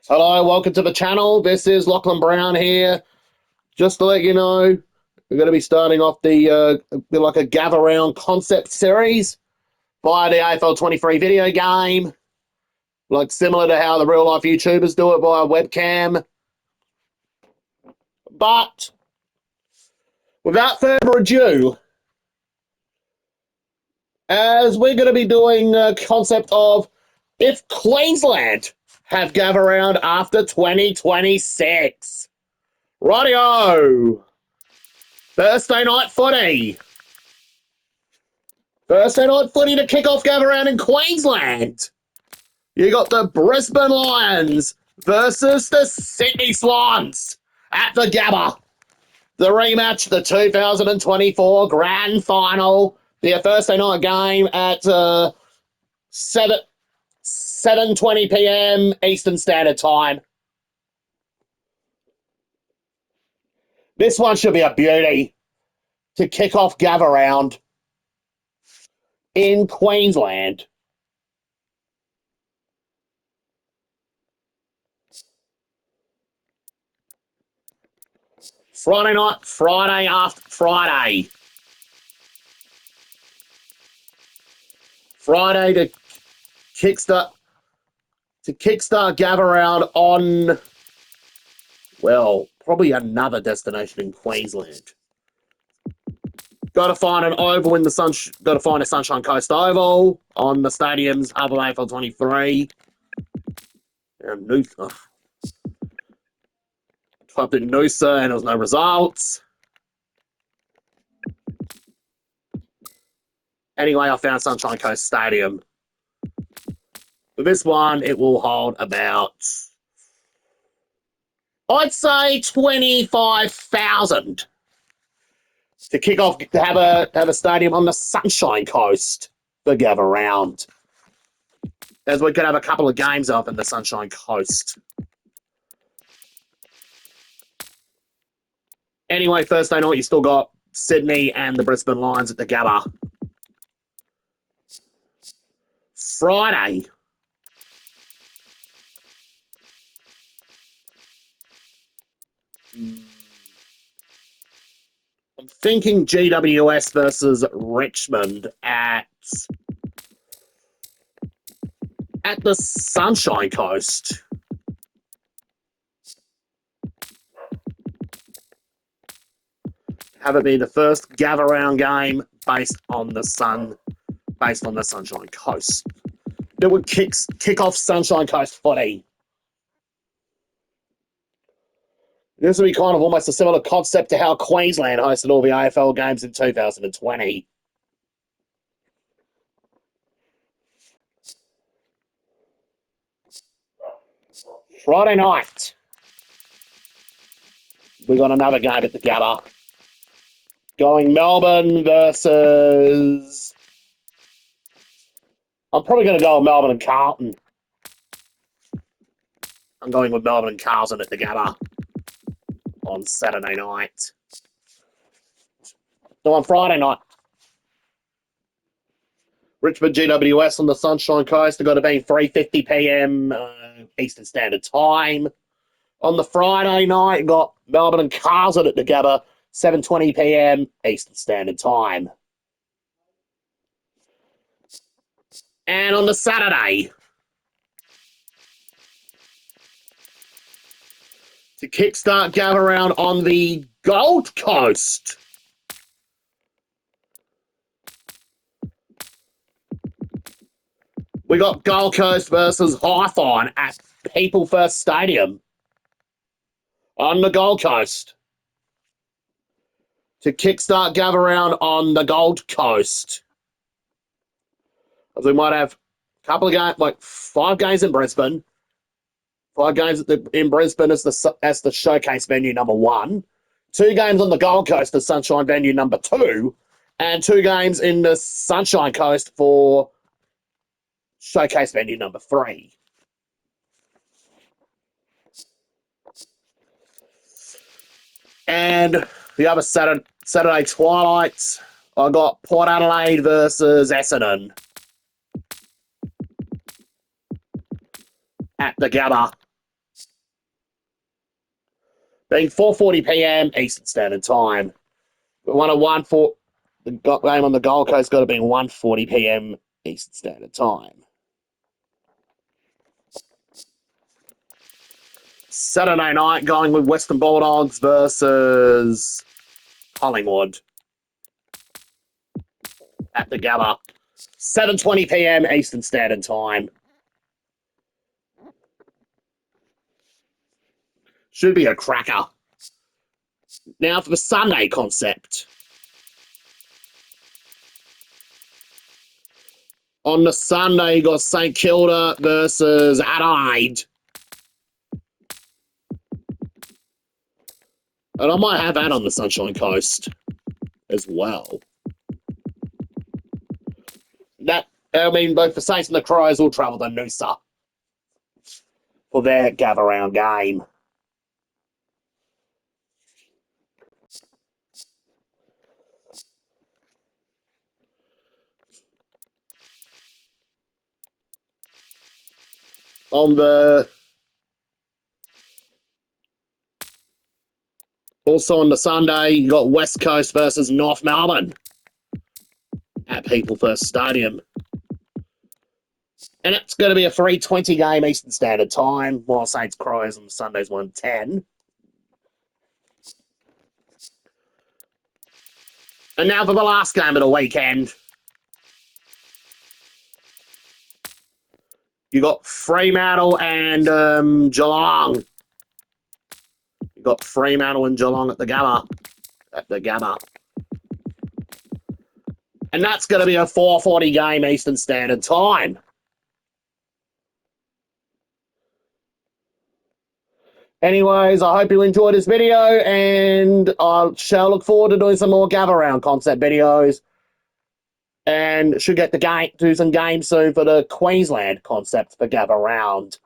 Hello, welcome to the channel. This is Lachlan Brown here. Just to let you know, we're going to be starting off the like a gather round concept series via the AFL 23 video game, like similar to how the real life YouTubers do it via webcam. But without further ado, as we're going to be doing a concept of if Queensland have gather round after 2026. Rightio. Thursday night footy. Thursday night footy to kick off gather round in Queensland. You got the Brisbane Lions versus the Sydney Swans at the Gabba. The rematch, the 2024 Grand Final. The Thursday night game at 7:20 p.m. Eastern Standard Time. This one should be a beauty to kick off gather round in Queensland. Friday night, Friday after Friday. Friday to kickstart gather round on, well, probably another destination in Queensland. Got to find an oval in the got to find a Sunshine Coast Oval on the stadium's hub of AFL 23. And Noosa. Typed in Noosa and there was no results. Anyway, I found Sunshine Coast Stadium. For this one, it will hold about, I'd say, 25,000 to kick off, to have a stadium on the Sunshine Coast for gather round. As we could have a couple of games up in the Sunshine Coast. Anyway, Thursday night, you still got Sydney and the Brisbane Lions at the Gabba. Friday. I'm thinking GWS versus Richmond at the Sunshine Coast. Have it be the first gather round game based on the Sunshine Coast. It would kick off Sunshine Coast footy. This would be kind of almost a similar concept to how Queensland hosted all the AFL games in 2020. Friday night, we got another game at the Gabba. Going Melbourne versus... I'm probably going to go with Melbourne and Carlton. I'm going with Melbourne and Carlton at the Gabba on Saturday night. So on Friday night, Richmond GWS on the Sunshine Coast. They've got to be 3:50 p.m. Eastern Standard Time. On the Friday night, got Melbourne and Carlton at the Gabba, 7:20 p.m. Eastern Standard Time. And on the Saturday, to kickstart gather round on the Gold Coast. We got Gold Coast versus Hawthorn at People First Stadium on the Gold Coast. To kickstart gather round on the Gold Coast. As we might have a couple of games, like 5 games in Brisbane. 5 games in Brisbane as the showcase venue number 1. 2 games on the Gold Coast as Sunshine venue number 2. And 2 games in the Sunshine Coast for showcase venue number 3. And the other Saturday twilights, I got Port Adelaide versus Essendon at the Gabba. being 4:40 p.m. Eastern Standard Time. We want a 1-4. The game on the Gold Coast got to be 1:40 p.m. Eastern Standard Time. Saturday night, going with Western Bulldogs versus Collingwood at the Gabba. 7:20 p.m. Eastern Standard Time. Should be a cracker. Now for the Sunday concept. On the Sunday, you got St Kilda versus Adelaide. And I might have that on the Sunshine Coast as well. Both the Saints and the Crows will travel to Noosa for their gather round game. Also on the Sunday, you got West Coast versus North Melbourne at People First Stadium. And it's going to be a 3:20 game Eastern Standard Time, while Saints Crows on the Sunday's 1:10. And now for the last game of the weekend. You got Fremantle and Geelong. You got Fremantle and Geelong at the Gabba. And that's going to be a 4:40 game Eastern Standard Time. Anyways, I hope you enjoyed this video, and I shall look forward to doing some more gather round concept videos. And should get do some games soon for the Queensland concept for gather round.